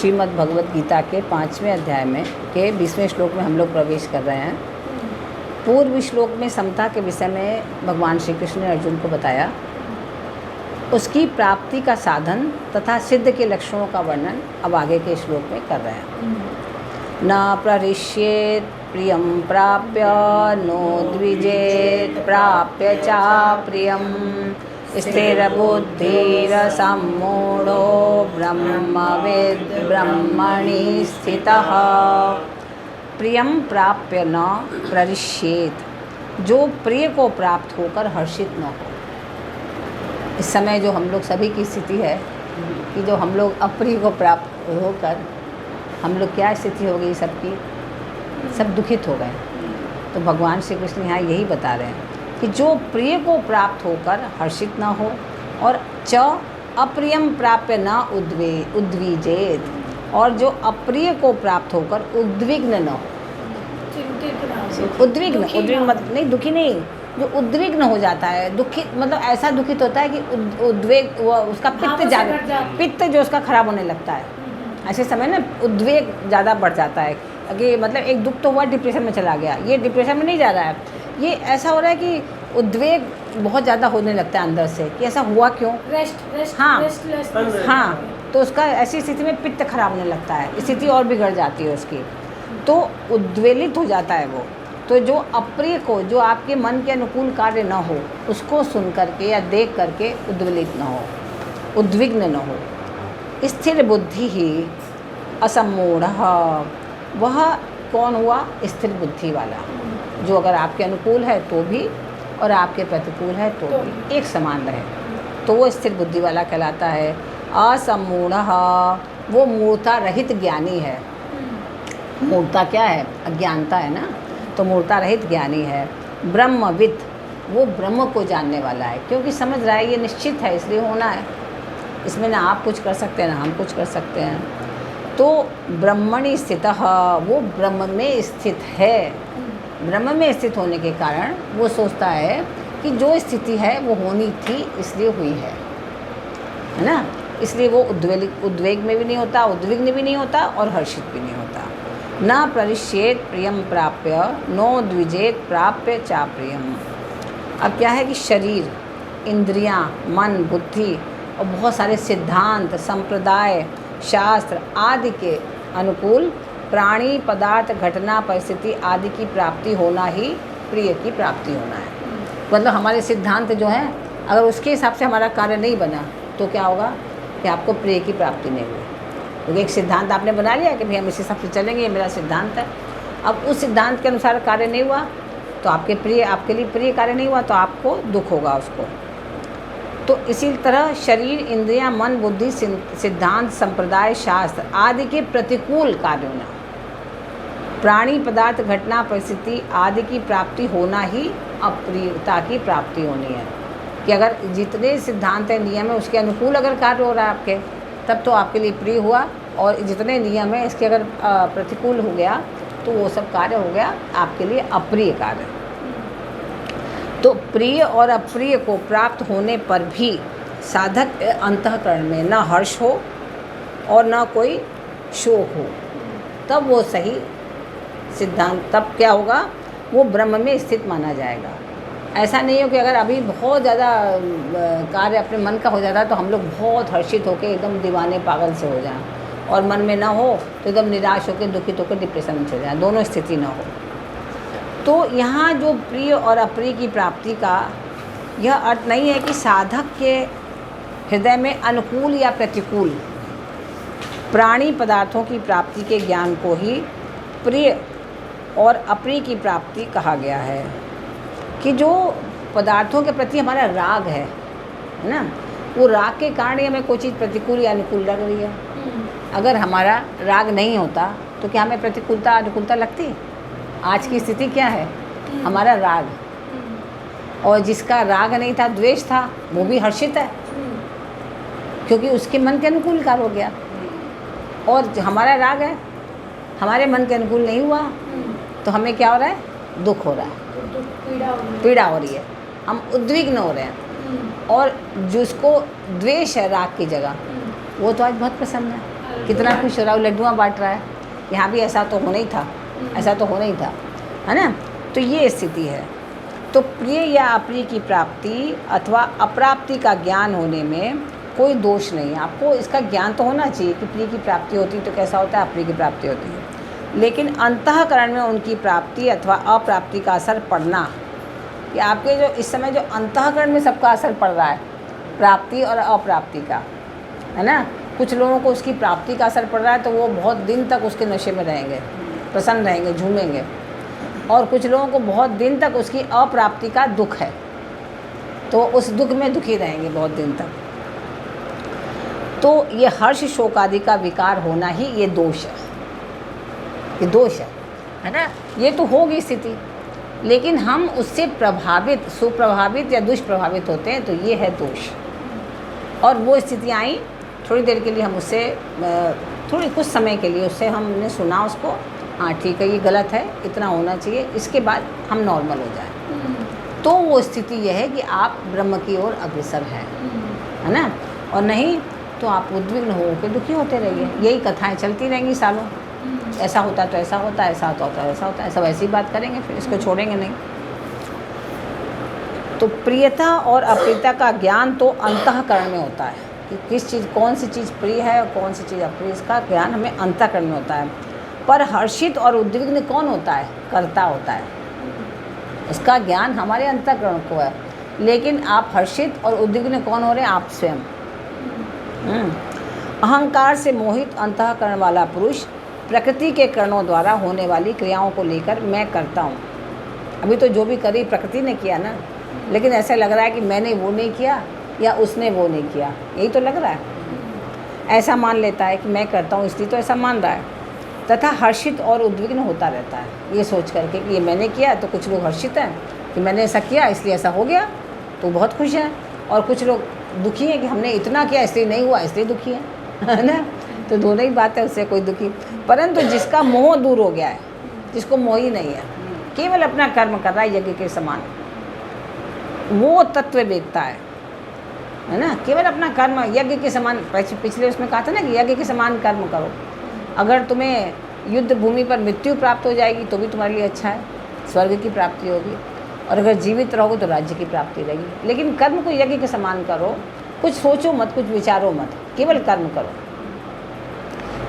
श्रीमद् भगवत गीता के 5वें अध्याय में के 20वें श्लोक में हम लोग प्रवेश कर रहे हैं। पूर्व श्लोक में समता के विषय में भगवान श्री कृष्ण ने अर्जुन को बताया, उसकी प्राप्ति का साधन तथा सिद्ध के लक्षणों का वर्णन अब आगे के श्लोक में कर रहे हैं। न प्ररिष्येत् प्रियं प्राप्य नोद्विजेत् प्राप्य चा प्रियं स्थिरबुद्धिरसम्मूढो ब्रह्मविद् ब्रह्मणि स्थितः। प्रियं प्राप्य न प्ररिष्येत्, जो प्रिय को प्राप्त होकर हर्षित न हो। इस समय जो हम लोग सभी की स्थिति है कि जो हम लोग अप्रिय को प्राप्त होकर हम लोग क्या स्थिति हो गई सबकी, सब दुखित हो गए। तो भगवान श्री कृष्ण यहाँ यही बता रहे हैं कि जो प्रिय को प्राप्त होकर हर्षित न हो और च अप्रियम प्राप्य न उद्विजेत, और जो अप्रिय को प्राप्त होकर उद्विग्न न हो। उद्विग्न मतलब नहीं, दुखी नहीं, जो उद्विग्न हो जाता है, दुखित मतलब ऐसा दुखित होता है कि उद्वेग उसका पित्त जो उसका खराब होने लगता है। ऐसे समय ना उद्वेग ज़्यादा बढ़ जाता है कि मतलब एक दुख तो हुआ, डिप्रेशन में चला गया, ये डिप्रेशन में नहीं जा रहा है, ये ऐसा हो रहा है कि उद्वेग बहुत ज़्यादा होने लगता है अंदर से कि ऐसा हुआ क्यों। हाँ, तो उसका ऐसी स्थिति में पित्त खराब होने लगता है, स्थिति और बिगड़ जाती है उसकी, तो उद्वेलित हो जाता है वो। तो जो अप्रिय को, जो आपके मन के अनुकूल कार्य न हो, उसको सुन करके या देख करके उद्वेलित न हो, उद्विग्न न हो। स्थिर बुद्धि ही असम्मूढ़, वह कौन हुआ? स्थिर बुद्धि वाला, जो अगर आपके अनुकूल है तो भी और आपके प्रतिकूल है तो भी एक समान रहे, तो वो स्थिर बुद्धि वाला कहलाता है। असम्मूढ़, वो मूर्ता रहित ज्ञानी है। मूर्ता क्या है? अज्ञानता है ना, तो मूर्ता रहित ज्ञानी है। ब्रह्मविद, वो ब्रह्म को जानने वाला है, क्योंकि समझ रहा है ये निश्चित है इसलिए होना है, इसमें ना आप कुछ कर सकते हैं ना हम कुछ कर सकते हैं। तो ब्रह्मणि स्थितः, वो ब्रह्म में स्थित है। ब्रह्म में स्थित होने के कारण वो सोचता है कि जो स्थिति है वो होनी थी इसलिए हुई है ना, इसलिए वो उद्वेग में भी नहीं होता, उद्विग्न भी नहीं होता और हर्षित भी नहीं होता। न प्ररिष्येत् प्रियं प्राप्य नो द्विजेत् प्राप्य चा प्रियम। अब क्या है कि शरीर, इंद्रियां, मन, बुद्धि और बहुत सारे सिद्धांत, संप्रदाय, शास्त्र आदि के अनुकूल प्राणी, पदार्थ, घटना, परिस्थिति आदि की प्राप्ति होना ही प्रिय की प्राप्ति होना है। मतलब हमारे सिद्धांत जो हैं, अगर उसके हिसाब से हमारा कार्य नहीं बना तो क्या होगा कि आपको प्रिय की प्राप्ति नहीं हुई। क्योंकि एक सिद्धांत आपने बना लिया कि भाई हम इस हिसाब से चलेंगे, ये मेरा सिद्धांत है। अब उस सिद्धांत के अनुसार कार्य नहीं हुआ तो आपके लिए प्रिय कार्य नहीं हुआ तो आपको दुख होगा उसको। तो इसी तरह शरीर, इंद्रियां, मन, बुद्धि, सिद्धांत, संप्रदाय, शास्त्र आदि के प्रतिकूल कार्य होना, प्राणी, पदार्थ, घटना, परिस्थिति आदि की प्राप्ति होना ही अप्रियता की प्राप्ति होनी है। कि अगर जितने सिद्धांत हैं, नियम है, उसके अनुकूल अगर कार्य हो रहा है आपके, तब तो आपके लिए प्रिय हुआ, और जितने नियम है इसके अगर प्रतिकूल हो गया तो वो सब कार्य हो गया आपके लिए अप्रिय कार्य। तो प्रिय और अप्रिय को प्राप्त होने पर भी साधक अंतःकरण में न हर्ष हो और न कोई शोक हो, तब वो सही सिद्धांत, तब क्या होगा, वो ब्रह्म में स्थित माना जाएगा। ऐसा नहीं हो कि अगर अभी बहुत ज़्यादा कार्य अपने मन का हो जाता है तो हम लोग बहुत हर्षित होकर एकदम दीवाने पागल से हो जाएं, और मन में ना हो तो एकदम निराश होकर, दुखित होकर डिप्रेशन में चले जाएं, दोनों स्थिति ना हो। तो यहाँ जो प्रिय और अप्रिय की प्राप्ति का यह अर्थ नहीं है कि साधक के हृदय में अनुकूल या प्रतिकूल प्राणी पदार्थों की प्राप्ति के ज्ञान को ही प्रिय और अप्रिय की प्राप्ति कहा गया है। कि जो पदार्थों के प्रति हमारा राग है ना, वो राग के कारण ही हमें कोई चीज़ प्रतिकूल या अनुकूल लग रही है। अगर हमारा राग नहीं होता तो क्या हमें प्रतिकूलता अनुकूलता लगती? आज की स्थिति क्या है, हमारा राग, और जिसका राग नहीं था, द्वेष था, वो भी हर्षित है क्योंकि उसके मन के अनुकूल कार्य हो गया। और हमारा राग है, हमारे मन के अनुकूल नहीं हुआ तो हमें क्या हो रहा है? दुख हो रहा है, पीड़ा हो रही है, हम उद्विग्न हो रहे हैं। और जिसको द्वेष है राग की जगह, वो तो आज बहुत प्रसन्न है। कितना खुश हो रहा है, वो लड्डुआँ बांट रहा है। यहाँ भी ऐसा तो होना ही था, ऐसा तो होना ही था, है ना। तो ये स्थिति है। तो प्रिय या अप्रिय की प्राप्ति अथवा अप्राप्ति का ज्ञान होने में कोई दोष नहीं है। आपको इसका ज्ञान तो होना चाहिए कि प्रिय की प्राप्ति होती है तो कैसा होता है, अप्रिय की प्राप्ति होती है। लेकिन अंतःकरण में उनकी प्राप्ति अथवा अप्राप्ति का असर पड़ना, कि आपके जो इस समय जो अंतःकरण में सबका असर पड़ रहा है, प्राप्ति और अप्राप्ति का, है ना। कुछ लोगों को उसकी प्राप्ति का असर पड़ रहा है तो वो बहुत दिन तक उसके नशे में रहेंगे, प्रसन्न रहेंगे, झूमेंगे। और कुछ लोगों को बहुत दिन तक उसकी अप्राप्ति का दुख है तो उस दुख में दुखी रहेंगे बहुत दिन तक। तो ये हर्ष शोक आदि का विकार होना ही ये दोष है, ये दोष है ना। ये तो होगी स्थिति, लेकिन हम उससे प्रभावित, सुप्रभावित या दुष्प्रभावित होते हैं, तो ये है दोष। और वो स्थितियाँ आई, थोड़ी देर के लिए हम उससे, थोड़ी कुछ समय के लिए उससे हमने सुना उसको, हाँ ठीक है ये गलत है, इतना होना चाहिए, इसके बाद हम नॉर्मल हो जाए। तो वो स्थिति यह है कि आप ब्रह्म की ओर अग्रसर हैं, है ना। और नहीं तो आप उद्विग्न होकर दुखी होते रहिए। यही कथाएं चलती रहेंगी सालों, ऐसा होता तो ऐसा होता, ऐसा होता तो ऐसा होता, सब ऐसी बात करेंगे, फिर इसको छोड़ेंगे नहीं। तो प्रियता और अप्रियता का ज्ञान तो अंतःकरण में होता है कि किस चीज़, कौन सी चीज़ प्रिय है और कौन सी चीज़ अप्रिय, इसका ज्ञान हमें अंतःकरण में होता है। पर हर्षित और उद्विग्न कौन होता है, कर्ता होता है। इसका ज्ञान हमारे अंतःकरण को है, लेकिन आप हर्षित और उद्विग्न कौन हो रहे हैं, आप स्वयं। अहंकार से मोहित अंतःकरण वाला पुरुष प्रकृति के करणों द्वारा होने वाली क्रियाओं को लेकर मैं करता हूँ। अभी तो जो भी करी प्रकृति ने किया ना, लेकिन ऐसा लग रहा है कि मैंने वो नहीं किया या उसने वो नहीं किया, यही तो लग रहा है। ऐसा मान लेता है कि मैं करता हूँ इसलिए तो ऐसा मान रहा है। तथा हर्षित और उद्विग्न होता रहता है ये सोच करके कि ये मैंने किया। तो कुछ लोग हर्षित हैं कि मैंने ऐसा किया इसलिए ऐसा हो गया, तो बहुत खुश हैं। और कुछ लोग दुखी हैं कि हमने इतना किया इसलिए नहीं हुआ, इसलिए दुखी है ना। तो दोनों ही बात है, उससे कोई दुखी। परंतु जिसका मोह दूर हो गया है, जिसको मोह ही नहीं है, केवल अपना कर्म कर रहा है यज्ञ के समान, वो तत्व वेदता है ना। केवल अपना कर्म यज्ञ के समान, पिछले उसमें कहा था ना कि यज्ञ के समान कर्म करो। अगर तुम्हें युद्ध भूमि पर मृत्यु प्राप्त हो जाएगी तो भी तुम्हारे लिए अच्छा है, स्वर्ग की प्राप्ति होगी। और अगर जीवित रहोगे तो राज्य की प्राप्ति रहेगी। लेकिन कर्म को यज्ञ के समान करो, कुछ सोचो मत, कुछ विचारो मत, केवल कर्म करो।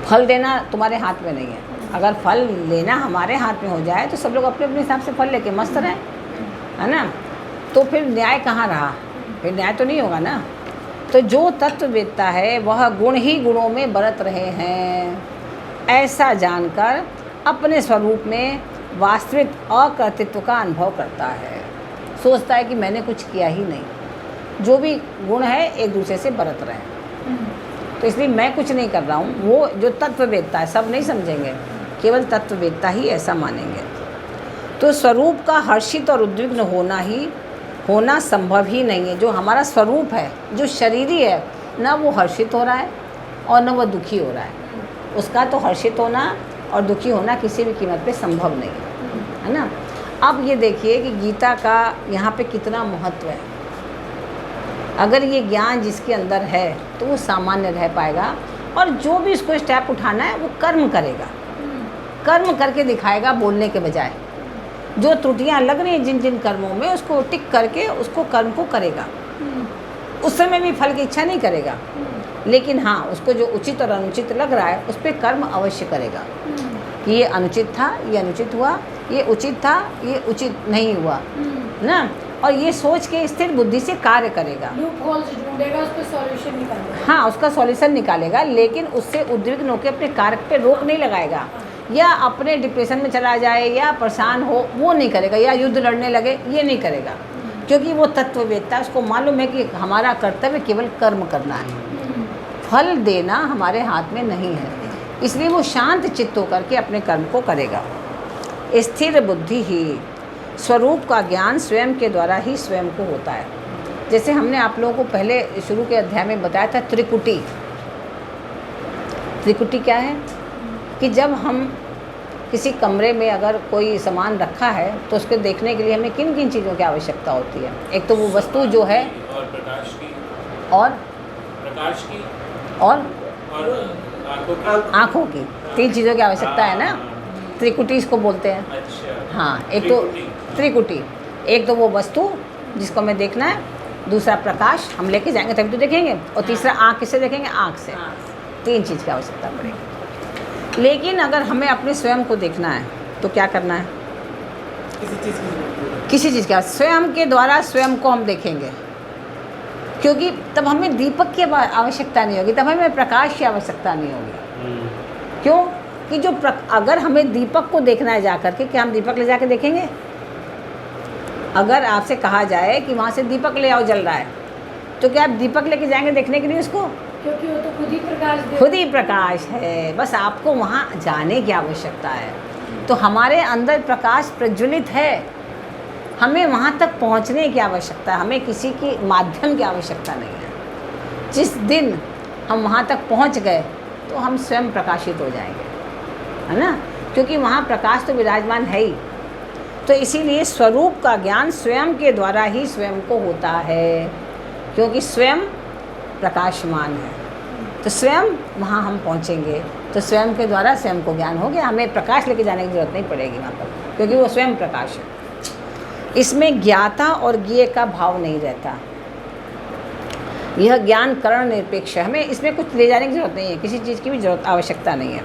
फल देना तुम्हारे हाथ में नहीं है। अगर फल लेना हमारे हाथ में हो जाए तो सब लोग अपने अपने हिसाब से फल लेके मस्त रहें, है ना। तो फिर न्याय कहाँ रहा, फिर न्याय तो नहीं होगा ना। तो जो तत्व वेदता है वह गुण ही गुणों में बरत रहे हैं, ऐसा जानकर अपने स्वरूप में वास्तविक अकर्तृत्व का अनुभव करता है। सोचता है कि मैंने कुछ किया ही नहीं, जो भी गुण है एक दूसरे से बरत रहे हैं, तो इसलिए मैं कुछ नहीं कर रहा हूँ। वो जो तत्व वेदता है, सब नहीं समझेंगे, केवल तत्व वेदता ही ऐसा मानेंगे। तो स्वरूप का हर्षित और उद्विग्न होना संभव ही नहीं है। जो हमारा स्वरूप है, जो शरीरी है, ना वो हर्षित हो रहा है और न वो दुखी हो रहा है। उसका तो हर्षित होना और दुखी होना किसी भी कीमत पे संभव नहीं है ना। अब ये देखिए कि गीता का यहाँ पे कितना महत्व है। अगर ये ज्ञान जिसके अंदर है तो वो सामान्य रह पाएगा, और जो भी इसको स्टेप उठाना है वो कर्म करेगा, कर्म करके दिखाएगा बोलने के बजाय। जो त्रुटियाँ लग रही हैं जिन जिन कर्मों में, उसको टिक करके उसको कर्म को करेगा। उस समय भी फल की इच्छा नहीं करेगा, लेकिन हाँ उसको जो उचित और अनुचित लग रहा है उस पर कर्म अवश्य करेगा कि ये अनुचित था, ये अनुचित हुआ, ये उचित था, ये उचित नहीं हुआ ना। और ये सोच के स्थिर बुद्धि से कार्य करेगा, ढूंढेगा, उसका सॉल्यूशन निकालेगा। हाँ उसका सॉल्यूशन निकालेगा, लेकिन उससे उद्विग्न होकर अपने कार्य पे रोक नहीं लगाएगा, या अपने डिप्रेशन में चला जाए या परेशान हो वो नहीं करेगा, या युद्ध लड़ने लगे ये नहीं करेगा। क्योंकि वो तत्व वेदता है, उसको मालूम है कि हमारा कर्तव्य केवल कर्म करना है, फल देना हमारे हाथ में नहीं है। इसलिए वो शांत चित्त होकर के अपने कर्म को करेगा। स्थिर बुद्धि ही स्वरूप का ज्ञान स्वयं के द्वारा ही स्वयं को होता है। जैसे हमने आप लोगों को पहले शुरू के अध्याय में बताया था, त्रिकुटी। त्रिकुटी क्या है कि जब हम किसी कमरे में अगर कोई सामान रखा है तो उसको देखने के लिए हमें किन किन चीज़ों की आवश्यकता होती है। एक तो वो वस्तु जो है, और प्रकाश की, और प्रकाश की, और आँखों की 3 चीज़ों की आवश्यकता है ना। त्रिकुटी इसको बोलते हैं। अच्छा। हाँ, एक तो त्रिकुटी, एक तो वो वस्तु जिसको हमें देखना है, दूसरा प्रकाश हम लेके जाएंगे तभी तो देखेंगे, और तीसरा आँख किससे देखेंगे, आँख से। 3 चीज़ की आवश्यकता पड़ेगी। लेकिन अगर हमें अपने स्वयं को देखना है तो क्या करना है, किसी चीज़ का स्वयं के द्वारा स्वयं को हम देखेंगे, क्योंकि तब हमें दीपक की आवश्यकता नहीं होगी, तब हमें प्रकाश की आवश्यकता नहीं होगी। क्यों कि अगर हमें दीपक को देखना है जा करके, क्या हम दीपक ले जाके देखेंगे? अगर आपसे कहा जाए कि वहाँ से दीपक ले आओ जल रहा है, तो क्या आप दीपक लेके जाएंगे देखने के लिए उसको? क्योंकि वो तो खुद ही प्रकाश दे, खुद ही प्रकाश है, बस आपको वहाँ जाने की आवश्यकता है। तो हमारे अंदर प्रकाश प्रज्वलित है, हमें वहाँ तक पहुँचने की आवश्यकता है, हमें किसी की माध्यम की आवश्यकता नहीं है। जिस दिन हम वहाँ तक पहुँच गए तो हम स्वयं प्रकाशित हो जाएंगे, है ना, क्योंकि वहाँ प्रकाश तो विराजमान है ही। तो इसीलिए स्वरूप का ज्ञान स्वयं के द्वारा ही स्वयं को होता है, क्योंकि स्वयं प्रकाशमान है। तो स्वयं वहाँ हम पहुँचेंगे तो स्वयं के द्वारा स्वयं को ज्ञान हो गया, हमें प्रकाश लेके जाने की जरूरत नहीं पड़ेगी वहाँ पर, क्योंकि वो स्वयं प्रकाश है। इसमें ज्ञाता और ज्ञेय का भाव नहीं रहता, यह ज्ञान करण निरपेक्ष है, हमें इसमें कुछ ले जाने की जरूरत नहीं है, किसी चीज़ की भी जरूरत आवश्यकता नहीं है।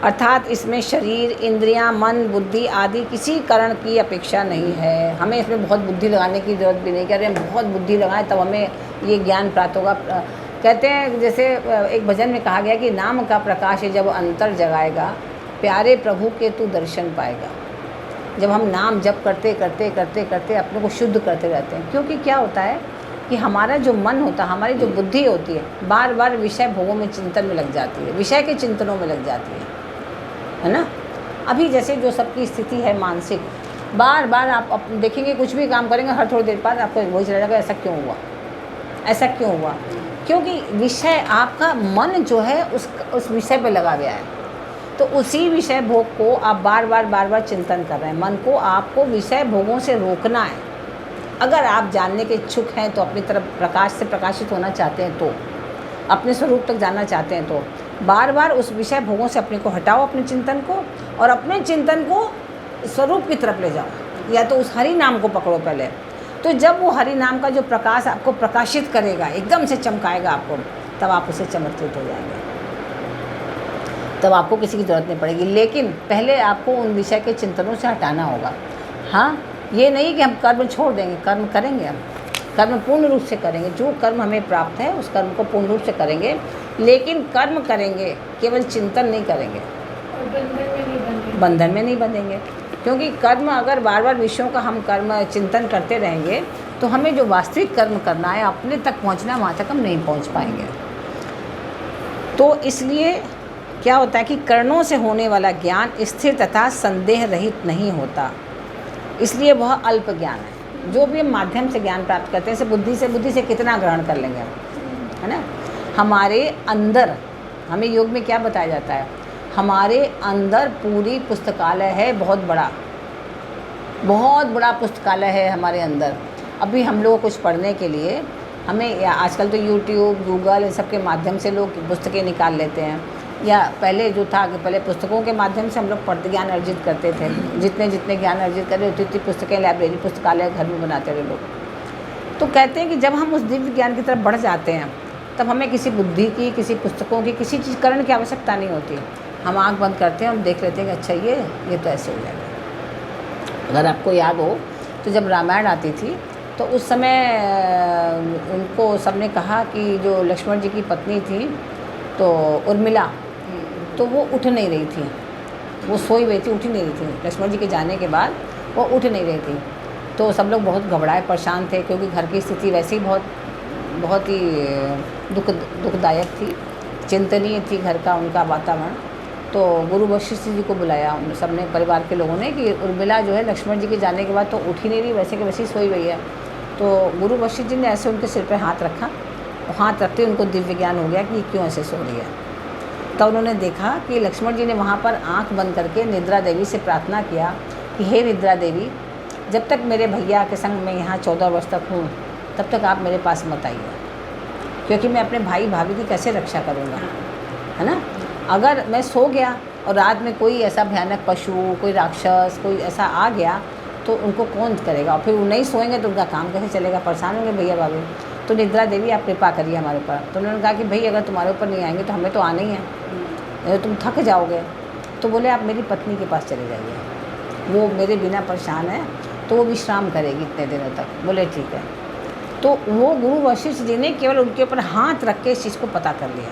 अर्थात इसमें शरीर, इंद्रियां, मन, बुद्धि आदि किसी करण की अपेक्षा नहीं है, हमें इसमें बहुत बुद्धि लगाने की ज़रूरत भी नहीं, कह रहे हम बहुत बुद्धि लगाएं तब हमें ये ज्ञान प्राप्त होगा। कहते हैं जैसे एक भजन में कहा गया कि नाम का प्रकाश जब अंतर जगाएगा, प्यारे प्रभु के तू दर्शन पाएगा। जब हम नाम जप करते करते करते करते अपने को शुद्ध करते रहते हैं, क्योंकि क्या होता है कि हमारा जो मन होता है, हमारी जो बुद्धि होती है, बार बार विषय भोगों में चिंतन में लग जाती है, विषय के चिंतनों में लग जाती है ना। अभी जैसे जो सबकी स्थिति है मानसिक, बार बार आप देखेंगे कुछ भी काम करेंगे, हर थोड़ी देर बाद आपको वही चला जाएगा, ऐसा क्यों हुआ, ऐसा क्यों हुआ, क्योंकि विषय आपका मन जो है उस विषय पे लगा गया है। तो उसी विषय भोग को आप बार बार चिंतन कर रहे हैं। मन को आपको विषय भोगों से रोकना है। अगर आप जानने के इच्छुक हैं तो अपनी तरफ प्रकाश से प्रकाशित होना चाहते हैं, तो अपने स्वरूप तक जानना चाहते हैं, तो बार बार उस विषय भोगों से अपने को हटाओ, अपने चिंतन को, और अपने चिंतन को स्वरूप की तरफ ले जाओ। या तो उस हरि नाम को पकड़ो पहले, तो जब वो हरि नाम का जो प्रकाश आपको प्रकाशित करेगा, एकदम से चमकाएगा आपको, तब आप उसे चमत्कृत हो जाएंगे, तब आपको किसी की ज़रूरत नहीं पड़ेगी। लेकिन पहले आपको उन विषय के चिंतनों से हटाना होगा। हाँ, ये नहीं कि हम कर्म छोड़ देंगे, कर्म करेंगे, हम कर्म पूर्ण रूप से करेंगे, जो कर्म हमें प्राप्त है उस कर्म को पूर्ण रूप से करेंगे, लेकिन कर्म करेंगे, केवल चिंतन नहीं करेंगे, बंधन में नहीं बंधेंगे। क्योंकि कर्म अगर बार बार विषयों का हम कर्म चिंतन करते रहेंगे तो हमें जो वास्तविक कर्म करना है, अपने तक पहुंचना, वहाँ तक हम नहीं पहुंच पाएंगे। तो इसलिए क्या होता है कि कर्णों से होने वाला ज्ञान स्थिर तथा संदेह रहित नहीं होता, इसलिए वह अल्प ज्ञान है। जो भी हम माध्यम से ज्ञान प्राप्त करते हैं, बुद्धि से कितना ग्रहण कर लेंगे हम, है ना। हमारे अंदर, हमें योग में क्या बताया जाता है, हमारे अंदर पूरी पुस्तकालय है, बहुत बड़ा पुस्तकालय है हमारे अंदर। अभी हम लोग कुछ पढ़ने के लिए हमें, आजकल तो यूट्यूब, गूगल, इन सब के माध्यम से लोग पुस्तकें निकाल लेते हैं, या पहले जो था कि पहले पुस्तकों के माध्यम से हम लोग पढ़ते ज्ञान अर्जित करते थे। जितने ज्ञान अर्जित करें उतनी पुस्तकें, लाइब्रेरी, पुस्तकालय घर में बनाते रहे लोग। तो कहते हैं कि जब हम उस दिव्य ज्ञान की तरफ बढ़ जाते हैं, तब हमें किसी बुद्धि की, किसी पुस्तकों की, किसी चीज़ करण की आवश्यकता नहीं होती। हम आँख बंद करते हैं, हम देख लेते हैं कि अच्छा ये तो ऐसे हो जाएगा। अगर आपको याद हो तो जब रामायण आती थी तो उस समय उनको सबने कहा कि जो लक्ष्मण जी की पत्नी थी तो उर्मिला, तो वो उठ नहीं रही थी, वो सोई हुई थी, उठ ही नहीं रही थी। लक्ष्मण जी के जाने के बाद वो उठ नहीं रही थी। तो सब लोग बहुत घबराए, परेशान थे, क्योंकि घर की स्थिति वैसे ही बहुत ही दुखदायक थी, चिंतनीय थी घर का, उनका वातावरण। तो गुरु वशिष्ठ जी को बुलाया उन सब ने, परिवार के लोगों ने, कि उर्मिला जो है लक्ष्मण जी के जाने के बाद तो उठ ही नहीं रही, वैसे कि वैसे ही सोई हुई है। तो गुरु वशिष्ठ जी ने ऐसे उनके सिर पर हाथ रखा, और हाथ रखते उनको दिव्य ज्ञान हो गया कि क्यों ऐसे सो रही है। तब उन्होंने देखा कि लक्ष्मण जी ने वहाँ पर आंख बंद करके निद्रा देवी से प्रार्थना किया कि हे निद्रा देवी, जब तक मेरे भैया के संग मैं यहाँ 14 वर्ष तक हूँ, तब तक आप मेरे पास मत आइए, क्योंकि मैं अपने भाई भाभी की कैसे रक्षा करूँगा, है ना। अगर मैं सो गया और रात में कोई ऐसा भयानक पशु, कोई राक्षस, कोई ऐसा आ गया तो उनको कौन करेगा, और फिर वो नहीं सोएंगे तो उनका काम कैसे चलेगा, परेशान होंगे भैया भाभी। तो निद्रा देवी आप कृपा करिए हमारे ऊपर। तो उन्होंने कहा कि भाई अगर तुम्हारे ऊपर नहीं आएंगे तो हमें तो आना ही है, नहीं तो तुम थक जाओगे। तो बोले आप मेरी पत्नी के पास चले जाइए, वो मेरे बिना परेशान है, तो वो विश्राम करेगी इतने दिनों तक। बोले ठीक है। तो वो गुरु वशिष्ठ जी ने केवल उनके ऊपर हाथ रख के इस चीज़ को पता कर लिया।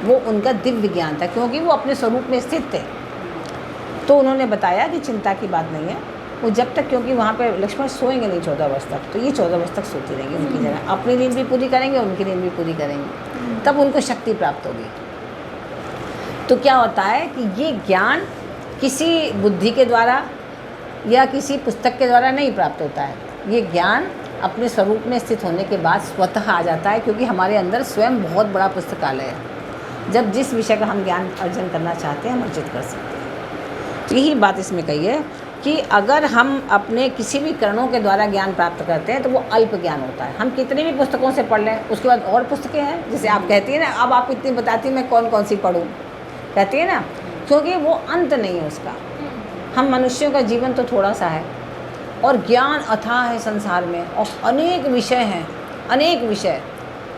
वो उनका दिव्य ज्ञान था, क्योंकि वो अपने स्वरूप में स्थित थे। तो उन्होंने बताया कि चिंता की बात नहीं है, वो जब तक, क्योंकि वहाँ पे लक्ष्मण सोएंगे नहीं 14 वर्ष तक, तो ये 14 वर्ष तक सोती रहेंगी उनकी जगह, अपनी नींद भी पूरी करेंगे, उनकी नींद भी पूरी करेंगे, तब उनको शक्ति प्राप्त होगी। तो क्या होता है कि ये ज्ञान किसी बुद्धि के द्वारा या किसी पुस्तक के द्वारा नहीं प्राप्त होता है, ये ज्ञान अपने स्वरूप में स्थित होने के बाद स्वतः आ जाता है, क्योंकि हमारे अंदर स्वयं बहुत बड़ा पुस्तकालय है। जब जिस विषय का हम ज्ञान अर्जन करना चाहते हैं हम अर्जित कर सकते हैं। तो यही बात इसमें कही है कि अगर हम अपने किसी भी करणों के द्वारा ज्ञान प्राप्त करते हैं तो वो अल्प ज्ञान होता है। हम कितनी भी पुस्तकों से पढ़ लें, उसके बाद और पुस्तकें हैं, जैसे आप कहती हैं ना, अब आप इतनी बताती हैं मैं कौन कौन सी पढ़ूँ, कहती है ना, क्योंकि वो अंत नहीं है उसका। हम मनुष्यों का जीवन तो थोड़ा सा है और ज्ञान अथाह है संसार में, और अनेक विषय हैं, अनेक विषय,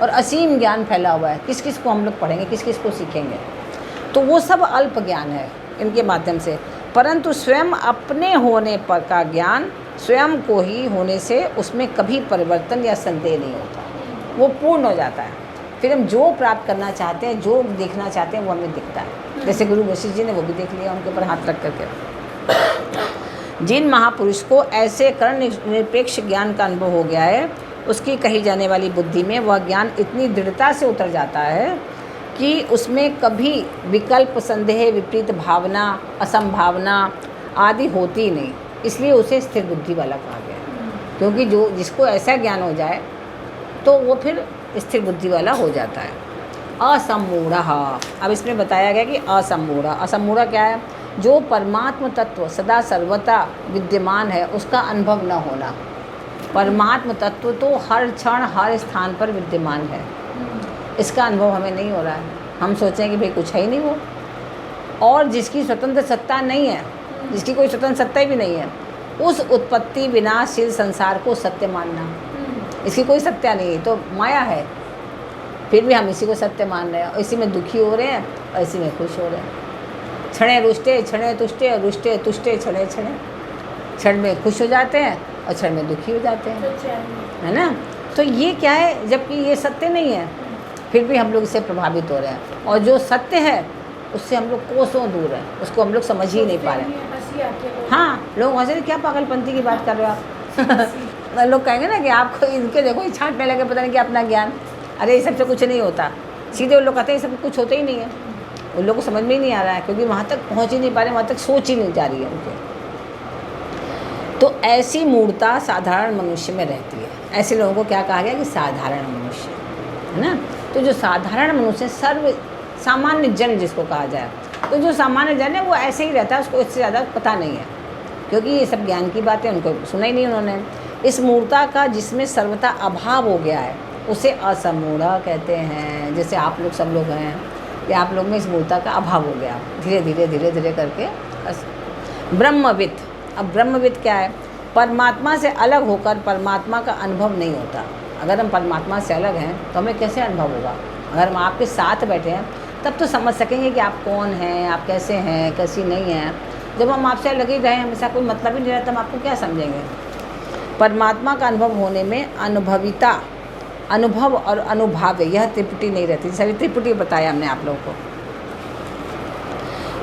और असीम ज्ञान फैला हुआ है। किस किस को हम लोग पढ़ेंगे, किस किस को सीखेंगे, तो वो सब अल्प ज्ञान है इनके माध्यम से। परंतु स्वयं अपने होने पर का ज्ञान स्वयं को ही होने से उसमें कभी परिवर्तन या संदेह नहीं होता, वो पूर्ण हो जाता है। फिर हम जो प्राप्त करना चाहते हैं, जो देखना चाहते हैं, वो हमें दिखता है। जैसे गुरु वशिष्ठ जी ने वो भी देख लिया उनके ऊपर हाथ रख करके। जिन महापुरुष को ऐसे कर्ण निरपेक्ष ज्ञान का अनुभव हो गया है, उसकी कही जाने वाली बुद्धि में वह ज्ञान इतनी दृढ़ता से उतर जाता है कि उसमें कभी विकल्प, संदेह, विपरीत भावना, असंभावना आदि होती ही नहीं। इसलिए उसे स्थिर बुद्धि वाला कहा गया, क्योंकि जो जिसको ऐसा ज्ञान हो जाए तो वो फिर स्थिर बुद्धि वाला हो जाता है। असम्मूढ़ः, अब इसमें बताया गया कि असम्मूढ़। असम्मूढ़ क्या है? जो परमात्म तत्व सदा सर्वथा विद्यमान है उसका अनुभव न होना। परमात्म तत्व तो हर क्षण हर स्थान पर विद्यमान है, इसका अनुभव हमें नहीं हो रहा है। हम सोचें कि भाई कुछ है ही नहीं वो, और जिसकी स्वतंत्र सत्ता नहीं है, जिसकी कोई स्वतंत्र सत्ता ही भी नहीं है, उस उत्पत्ति विनाशशील संसार को सत्य मानना, इसकी कोई सत्ता नहीं है, तो माया है। फिर भी हम इसी को सत्य मान रहे हैं और इसी में दुखी हो रहे हैं और इसी में खुश हो रहे हैं। क्षणे रुष्टे क्षणे तुष्टे, और रुष्टे तुष्टे क्षणे क्षणे। क्षण में खुश हो जाते हैं और क्षण में दुखी हो जाते हैं, है ना। तो ये क्या है, जबकि ये सत्य नहीं है, फिर भी हम लोग इससे प्रभावित हो रहे हैं। और जो सत्य है उससे हम लोग कोसों दूर हैं, उसको हम लोग समझ ही नहीं पा रहे। हाँ, लोग वहाँ से क्या पागलपंती की बात कर रहे हो आप लोग कहेंगे ना कि आपको इनके देखो ये छांटने लगे पता नहीं क्या अपना ज्ञान। अरे ये सबसे कुछ नहीं होता। सीधे उन लोग कहते हैं ये सब कुछ होता ही नहीं है, उन लोगों को समझ में ही नहीं आ रहा है, क्योंकि वहाँ तक पहुँच ही नहीं पा रहे, वहाँ तक सोच ही नहीं जा रही है उनके। तो ऐसी मूर्खता साधारण मनुष्य में रहती है। ऐसे लोगों को क्या कहा गया कि साधारण मनुष्य, है ना। तो जो साधारण मनुष्य, सर्व सामान्य जन जिसको कहा जाए, तो जो सामान्य जन है वो ऐसे ही रहता है, उसको इससे ज़्यादा पता नहीं है, क्योंकि ये सब ज्ञान की बातें उनको सुना ही नहीं उन्होंने। इस मूर्खता का जिसमें सर्वथा अभाव हो गया है उसे असम्मूढ़ कहते हैं। जैसे आप लोग सब लोग हैं कि आप लोग में इस मूर्खता का अभाव हो गया, धीरे धीरे धीरे धीरे करके। ब्रह्मविद, अब ब्रह्मविद क्या है? परमात्मा से अलग होकर परमात्मा का अनुभव नहीं होता। अगर हम परमात्मा से अलग हैं तो हमें कैसे अनुभव होगा? अगर हम आपके साथ बैठे हैं तब तो समझ सकेंगे कि आप कौन हैं, आप कैसे हैं, कैसी नहीं हैं। जब हम आपसे अलग ही रहे, हमेशा कोई मतलब ही नहीं रहता, हम आपको क्या समझेंगे? परमात्मा का अनुभव होने में अनुभविता, अनुभव और अनुभाव्य, यह त्रिपुटी नहीं रहती। सभी त्रिपुटी बताया हमने आप लोगों को।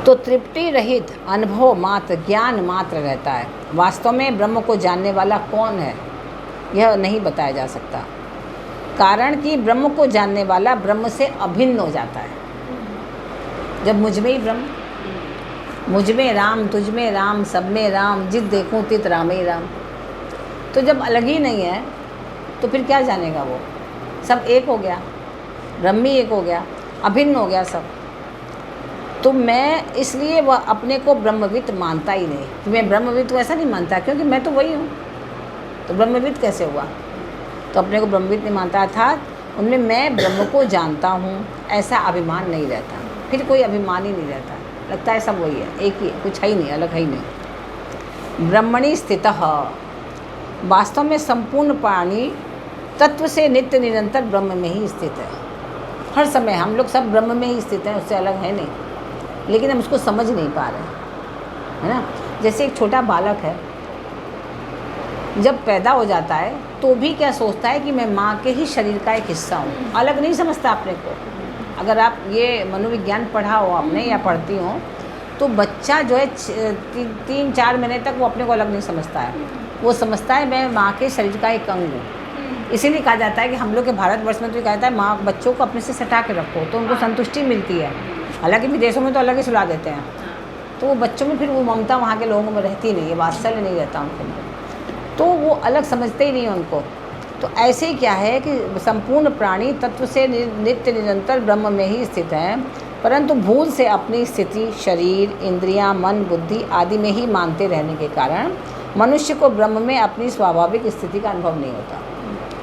तो तृप्ति रहित अनुभव मात्र, ज्ञान मात्र रहता है। वास्तव में ब्रह्म को जानने वाला कौन है यह नहीं बताया जा सकता, कारण कि ब्रह्म को जानने वाला ब्रह्म से अभिन्न हो जाता है। जब मुझ में ही ब्रह्म, मुझ में राम, तुझ में राम, सब में राम, जित देखूं तित राम ही राम, तो जब अलग ही नहीं है तो फिर क्या जानेगा वो? सब एक हो गया, ब्रह्म ही एक हो गया, अभिन्न हो गया सब। तो मैं इसलिए वह अपने को ब्रह्मविद मानता ही नहीं कि मैं ब्रह्मविद को ऐसा नहीं मानता, क्योंकि मैं तो वही हूँ। तो ब्रह्मविद कैसे हुआ? तो अपने को ब्रह्मविद नहीं मानता, अर्थात उनमें मैं ब्रह्म को जानता हूँ ऐसा अभिमान नहीं रहता। फिर कोई अभिमान ही नहीं रहता, लगता है सब वही है, एक ही है, कुछ है ही नहीं, अलग है ही नहीं। ब्रह्मणि स्थितः, वास्तव में संपूर्ण प्राणी तत्व से नित्य निरंतर ब्रह्म में ही स्थित है। हर समय हम लोग सब ब्रह्म में ही स्थित हैं, उससे अलग है नहीं, लेकिन हम उसको समझ नहीं पा रहे हैं, है ना। जैसे एक छोटा बालक है, जब पैदा हो जाता है तो भी क्या सोचता है कि मैं माँ के ही शरीर का एक हिस्सा हूँ, अलग नहीं समझता अपने को। अगर आप ये मनोविज्ञान पढ़ा हो आपने या पढ़ती हो, तो बच्चा जो है 3-4 महीने तक वो अपने को अलग नहीं समझता है, वो समझता है मैं माँ के शरीर का एक अंग हूँ। इसीलिए कहा जाता है कि हम लोग के भारतवर्ष में तो ये कहा जाता है माँ बच्चों को अपने से सटा के रखो तो उनको संतुष्टि मिलती है। हालांकि विदेशों में तो अलग ही सुला देते हैं, तो वो बच्चों में फिर वो ममता वहाँ के लोगों में रहती नहीं है, वात्सल्य नहीं रहता उनके अंदर, तो वो अलग समझते ही नहीं हैं उनको। तो ऐसे ही क्या है कि संपूर्ण प्राणी तत्व से नित्य निरंतर ब्रह्म में ही स्थित है, परंतु भूल से अपनी स्थिति शरीर, इंद्रियां, मन, बुद्धि आदि में ही मानते रहने के कारण मनुष्य को ब्रह्म में अपनी स्वाभाविक स्थिति का अनुभव नहीं होता,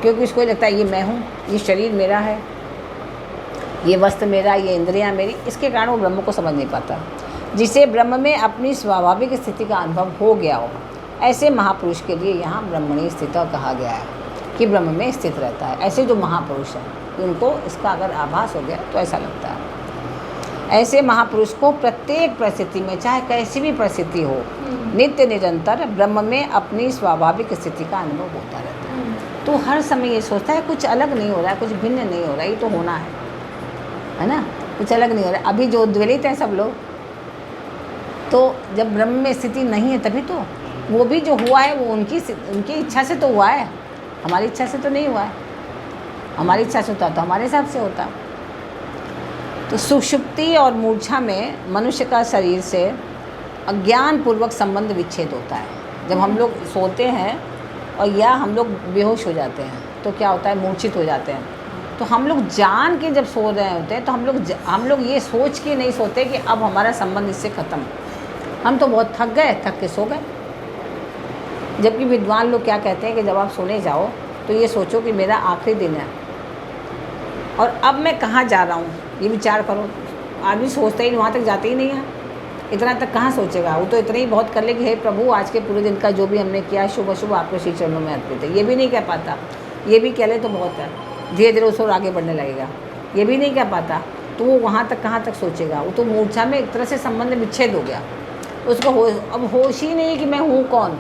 क्योंकि उसको लगता है ये मैं हूँ, ये शरीर मेरा है, ये वस्त्र मेरा, ये इंद्रियां मेरी, इसके कारण वो ब्रह्म को समझ नहीं पाता। जिसे ब्रह्म में अपनी स्वाभाविक स्थिति का अनुभव हो गया हो, ऐसे महापुरुष के लिए यहाँ ब्रह्मणी स्थित कहा गया है कि ब्रह्म में स्थित रहता है। ऐसे जो महापुरुष हैं उनको इसका अगर आभास हो गया तो ऐसा लगता है। ऐसे महापुरुष को प्रत्येक परिस्थिति में, चाहे कैसी भी परिस्थिति हो, नित्य निरंतर ब्रह्म में अपनी स्वाभाविक स्थिति का अनुभव होता रहता है। तो हर समय ये सोचता है कुछ अलग नहीं हो रहा है, कुछ भिन्न नहीं हो रहा है, ये तो होना है ना, कुछ अलग नहीं हो रहा है। अभी जो उद्वेलित हैं सब लोग, तो जब ब्रह्म में स्थिति नहीं है तभी तो वो भी जो हुआ है वो उनकी इच्छा से तो हुआ है, हमारी इच्छा से तो नहीं हुआ है। हमारी इच्छा से होता तो हमारे हिसाब से होता। तो सुषुप्ति और मूर्छा में मनुष्य का शरीर से अज्ञानपूर्वक संबंध विच्छेद होता है। जब हम लोग सोते हैं और या हम लोग बेहोश हो जाते हैं तो क्या होता है, मूर्छित हो जाते हैं। तो हम लोग जान के जब सो रहे होते हैं तो हम लोग ये सोच के नहीं सोते कि अब हमारा संबंध इससे ख़त्म, हम तो बहुत थक गए, थक के सो गए। जबकि विद्वान लोग क्या कहते हैं कि जब आप सोने जाओ तो ये सोचो कि मेरा आखिरी दिन है और अब मैं कहाँ जा रहा हूँ, ये विचार करो। आदमी सोचता ही नहीं, वहाँ तक जाते ही नहीं है, इतना तक कहाँ सोचेगा। वो तो इतना ही बहुत कर ले कि हे प्रभु आज के पूरे दिन का जो भी हमने किया शुभ अशुभ आपके श्री चरणों में अर्पित है, ये भी नहीं कह पाता। ये भी कह ले तो बहुत है, धीरे धीरे उस और आगे बढ़ने लगेगा। ये भी नहीं कह पाता तो वो वहाँ तक कहाँ तक सोचेगा। वो तो मूर्छा में एक तरह से संबंध विच्छेद हो गया, उसको अब होश ही नहीं कि मैं हूँ कौन,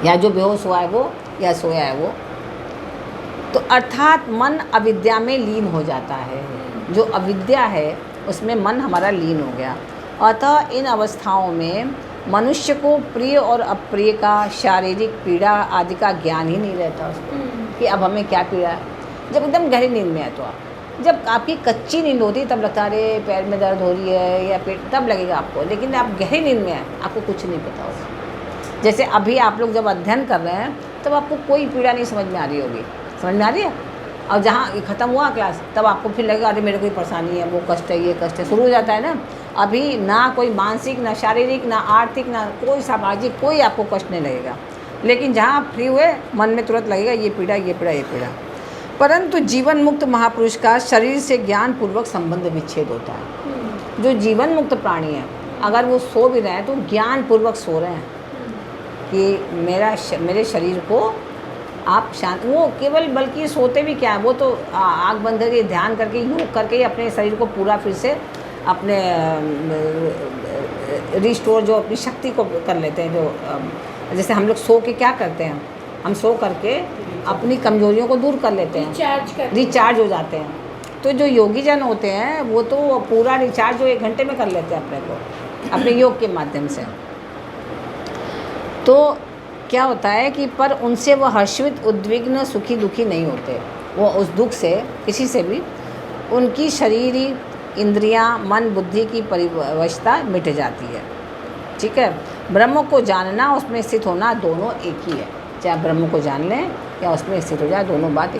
या जो बेहोश हुआ है वो या सोया है वो। तो अर्थात मन अविद्या में लीन हो जाता है। जो अविद्या है उसमें मन हमारा लीन हो गया। अतः इन अवस्थाओं में मनुष्य को प्रिय और अप्रिय का, शारीरिक पीड़ा आदि का ज्ञान ही नहीं रहता उसको कि अब हमें क्या पीड़ा है। जब एकदम गहरी नींद में है तो जब आपकी कच्ची नींद होती है तब लगता है अरे पैर में दर्द हो रही है या पेट, तब लगेगा आपको। लेकिन आप गहरी नींद में हैं, आपको कुछ नहीं पता होगा। जैसे अभी आप लोग जब अध्ययन कर रहे हैं तब आपको कोई पीड़ा नहीं समझ में आ रही होगी, समझ में आ रही है। और जहाँ ख़त्म हुआ क्लास तब आपको फिर लगेगा अरे मेरे कोई परेशानी है, वो कष्ट है, ये कष्ट है, शुरू हो जाता है ना। अभी ना कोई मानसिक, ना शारीरिक, ना आर्थिक, ना कोई सामाजिक, कोई आपको कष्ट नहीं लगेगा। लेकिन जहाँ आप फ्री हुए मन में तुरंत लगेगा ये पीड़ा, ये पीड़ा, ये पीड़ा। परंतु जीवन मुक्त महापुरुष का शरीर से ज्ञान पूर्वक संबंध विच्छेद होता है। जो जीवन मुक्त प्राणी है अगर वो सो भी रहे हैं तो ज्ञान पूर्वक सो रहे हैं कि मेरे शरीर को आप शांत, वो केवल बल्कि सोते भी क्या है, वो तो आँख बंद करके ध्यान करके योग करके ही अपने शरीर को पूरा फिर से अपने रिस्टोर, जो अपनी शक्ति को कर लेते हैं। जो जैसे हम लोग सो के क्या करते हैं, हम सो करके अपनी कमजोरियों को दूर कर लेते हैं, रिचार्ज हो जाते हैं। तो जो योगी जन होते हैं वो तो पूरा रिचार्ज जो 1 घंटे में कर लेते हैं अपने को, अपने योग के माध्यम से। तो क्या होता है कि पर उनसे वह हर्षित, उद्विग्न, सुखी, दुखी नहीं होते। वो उस दुख से किसी से भी, उनकी शरीरी इंद्रियां, मन, बुद्धि की परिवशता मिट जाती है। ठीक है, ब्रह्म को जानना, उसमें स्थित होना दोनों एक ही है। चाहे ब्रह्म को जान लें या उसमें स्थित हो जाए, दोनों बात